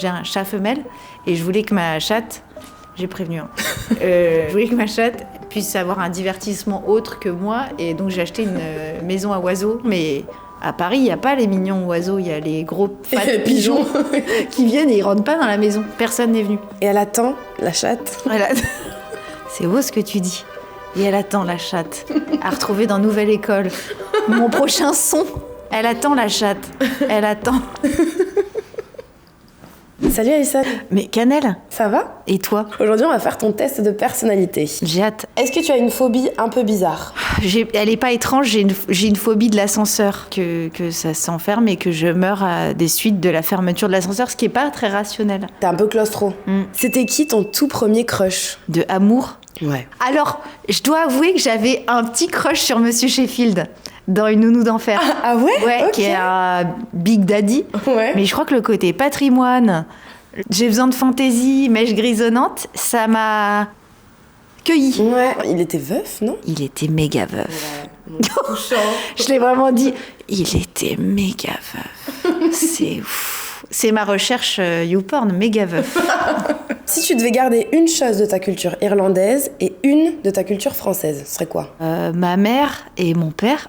J'ai un chat femelle et je voulais que ma chatte, j'ai prévenu, je voulais que ma chatte puisse avoir un divertissement autre que moi et donc j'ai acheté une maison à oiseaux. Mais à Paris, il n'y a pas les mignons oiseaux, il y a les gros fat pigeons qui viennent et ils rentrent pas dans la maison. Personne n'est venu. Et elle attend, la chatte. C'est beau ce que tu dis. Et elle attend la chatte à retrouver dans Nouvelle École. Mon prochain son. Elle attend la chatte. Elle attend. Salut Aïssa. Mais Cannelle, Ça va? et toi? Aujourd'hui, on va faire ton test de personnalité. J'ai hâte. Est-ce que tu as une phobie un peu bizarre? Elle est pas étrange, j'ai une phobie de l'ascenseur, que ça s'enferme et que je meurs à des suites de la fermeture de l'ascenseur, ce qui est pas très rationnel. T'es un peu claustro. C'était qui ton tout premier crush? De amour. Ouais. Alors, je dois avouer que j'avais un petit crush sur Monsieur Sheffield dans Une nounou d'enfer. Ah ouais? Ouais, Ok. qui est un Big Daddy. Ouais. Mais je crois que le côté patrimoine, j'ai besoin de fantaisie, mèche grisonnante, ça m'a cueilli. Ouais. Il était veuf, non? Il était méga veuf. Touchant. Je l'ai vraiment dit. Il était méga veuf. C'est ouf. C'est ma recherche YouPorn, méga veuf. Si tu devais garder une chose de ta culture irlandaise et une de ta culture française, ce serait quoi? Ma mère et mon père.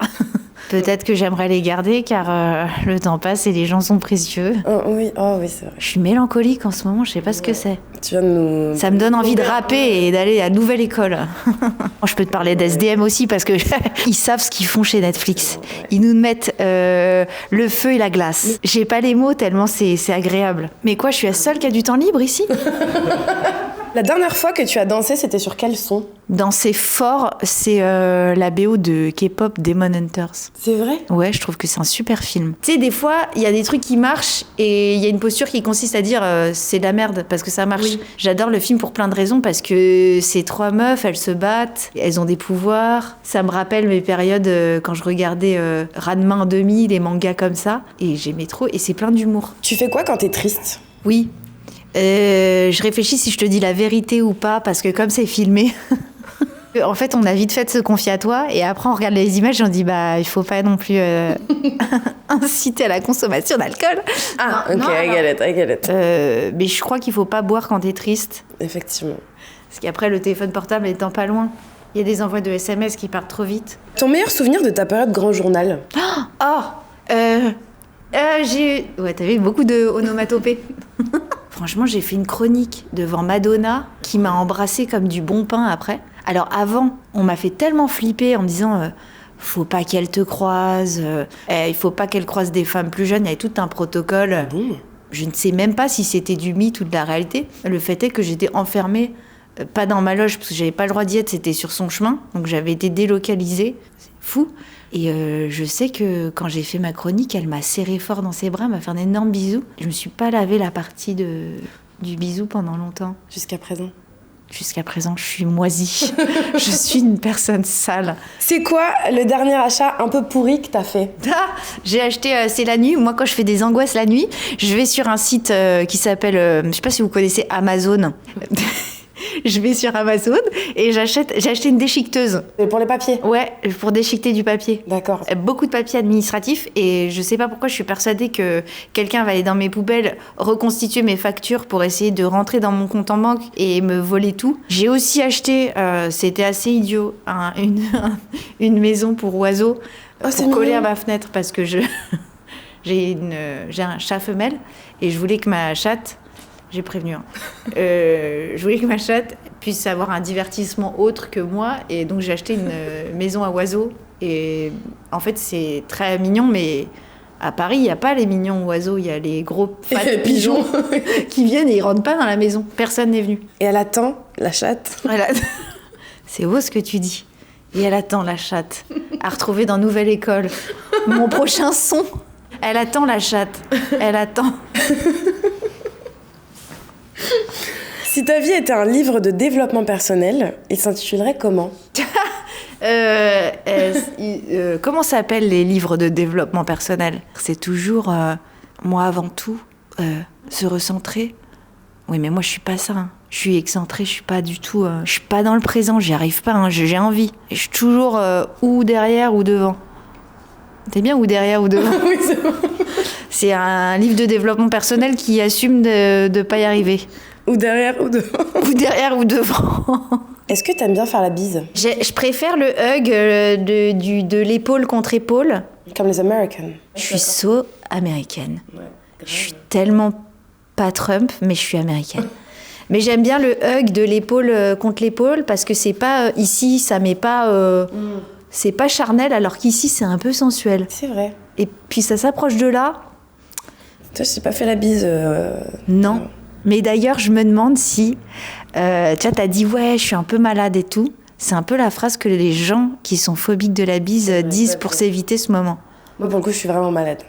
Peut-être que j'aimerais les garder car le temps passe et les gens sont précieux. Oh oui, c'est vrai. Je suis mélancolique en ce moment, je sais pas ce que c'est. Tu viens de nous... Ça me donne envie de rapper et d'aller à Nouvelle École. Je peux te parler d'SDM aussi parce que ils savent ce qu'ils font chez Netflix. Ils nous mettent le feu et la glace. J'ai pas les mots tellement c'est agréable. Mais quoi, je suis la seule qui a du temps libre ici? La dernière fois que tu as dansé, c'était sur quel son? Danser fort, c'est la BO de K-pop Demon Hunters. C'est vrai? Ouais, je trouve que c'est un super film. Tu sais, des fois, il y a des trucs qui marchent et il y a une posture qui consiste à dire c'est de la merde parce que ça marche. Oui. J'adore le film pour plein de raisons parce que ces trois meufs, elles se battent, elles ont des pouvoirs. Ça me rappelle mes périodes quand je regardais Ranma en demi, les mangas comme ça. Et j'aimais trop et c'est plein d'humour. Tu fais quoi quand t'es triste? Oui. Je réfléchis si je te dis la vérité ou pas parce que comme c'est filmé... En fait, on a vite fait de se confier à toi et après on regarde les images et on dit il faut pas non plus inciter à la consommation d'alcool. Ah, Non, ok, non, I get it. Mais je crois qu'il faut pas boire quand t'es triste. Effectivement. Parce qu'après, le téléphone portable étant pas loin, il y a des envois de SMS qui partent trop vite. Ton meilleur souvenir de ta période grand journal? Ouais, t'avais beaucoup de onomatopées. Franchement, j'ai fait une chronique devant Madonna qui m'a embrassée comme du bon pain après. Alors avant, on m'a fait tellement flipper en me disant faut pas qu'elle te croise, il faut pas qu'elle croise des femmes plus jeunes, il y avait tout un protocole. Bon. Je ne sais même pas si c'était du mythe ou de la réalité. Le fait est que j'étais enfermée, pas dans ma loge parce que j'avais pas le droit d'y être, c'était sur son chemin, donc j'avais été délocalisée. C'est fou. Et je sais que quand j'ai fait ma chronique, elle m'a serré fort dans ses bras, m'a fait un énorme bisou. Je me suis pas lavé la partie du bisou pendant longtemps. Jusqu'à présent. Jusqu'à présent, je suis moisie. Je suis une personne sale. C'est quoi le dernier achat un peu pourri que t'as fait? J'ai acheté, c'est la nuit. Moi, quand je fais des angoisses la nuit, je vais sur un site qui s'appelle, je sais pas si vous connaissez Amazon. Je vais sur Amazon et j'ai acheté une déchiqueteuse. Et pour les papiers? Ouais, pour déchiqueter du papier. D'accord. Beaucoup de papiers administratifs et je sais pas pourquoi je suis persuadée que quelqu'un va aller dans mes poubelles reconstituer mes factures pour essayer de rentrer dans mon compte en banque et me voler tout. J'ai aussi acheté, c'était assez idiot, une maison pour oiseaux pour coller à ma fenêtre parce que j'ai un chat femelle et je voulais que ma chatte... J'ai prévenu. Je voulais que ma chatte puisse avoir un divertissement autre que moi et donc j'ai acheté une maison à oiseaux et en fait c'est très mignon mais à Paris il n'y a pas les mignons oiseaux, il y a les gros fat pigeons qui viennent et ils rentrent pas dans la maison. Personne n'est venu. Et elle attend, la chatte. C'est beau ce que tu dis. Et elle attend la chatte à retrouver dans Nouvelle École. Mon prochain son. Elle attend la chatte. Elle attend. Si ta vie était un livre de développement personnel, il s'intitulerait comment? Comment s'appellent les livres de développement personnel? C'est toujours, moi avant tout, se recentrer. Oui, mais moi je suis pas ça. Hein. Je suis excentrée, je suis pas du tout... je suis pas dans le présent, j'y arrive pas, hein, j'ai envie. Et je suis toujours ou derrière ou devant. T'es bien ou derrière ou devant? Oui, c'est bon. C'est un livre de développement personnel qui assume de ne pas y arriver. Ou derrière ou devant. Ou derrière ou devant. Est-ce que t'aimes bien faire la bise? Je préfère le hug de l'épaule contre épaule. Comme les Americans. Je suis so américaine. Je suis tellement pas Trump, mais je suis américaine. Mais j'aime bien le hug de l'épaule contre l'épaule parce que c'est pas ici, ça met pas, c'est pas charnel, alors qu'ici c'est un peu sensuel. C'est vrai. Et puis ça s'approche de là. Toi, je t'ai pas fait la bise. Non. Mais d'ailleurs, je me demande si, tu vois, t'as dit ouais, je suis un peu malade et tout. C'est un peu la phrase que les gens qui sont phobiques de la bise disent pour s'éviter ce moment. Moi, pour le coup, je suis vraiment malade.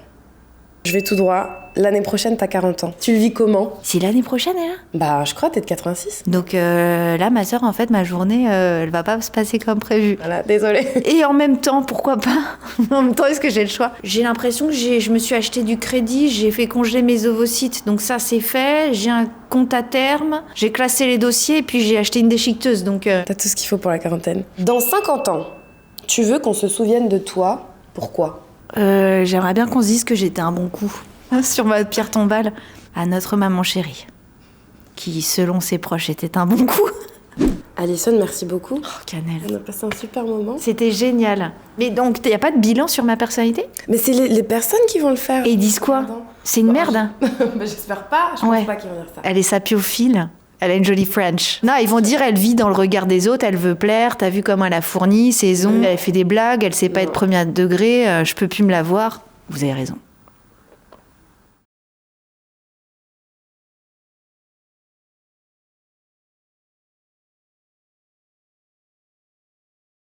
Je vais tout droit. L'année prochaine, t'as 40 ans. Tu le vis comment? Si l'année prochaine est là. Bah, je crois, t'es de 86. Donc là, ma sœur, en fait, ma journée, elle va pas se passer comme prévu. Voilà, désolée. Et en même temps, pourquoi pas? En même temps, est-ce que j'ai le choix? J'ai l'impression que je me suis acheté du crédit, j'ai fait congeler mes ovocytes, donc ça, c'est fait. J'ai un compte à terme, j'ai classé les dossiers, et puis j'ai acheté une déchiqueteuse, donc... T'as tout ce qu'il faut pour la quarantaine. Dans 50 ans, tu veux qu'on se souvienne de toi. Pourquoi? J'aimerais bien qu'on se dise que j'étais un bon coup sur ma pierre tombale à notre maman chérie, qui, selon ses proches, était un bon coup. Alison, merci beaucoup. Oh, cannelle. On a passé un super moment. C'était génial. Mais donc, il n'y a pas de bilan sur ma personnalité? Mais c'est les personnes qui vont le faire. Et ils disent quoi? C'est une merde, hein. Bah, j'espère pas. Je pense pas qu'ils vont dire ça. Elle est sapiophile. Elle a une jolie French. Non, ils vont dire elle vit dans le regard des autres, elle veut plaire, t'as vu comment elle a fourni ses ongles, elle fait des blagues, elle sait pas être premier degré, je peux plus me la voir. Vous avez raison.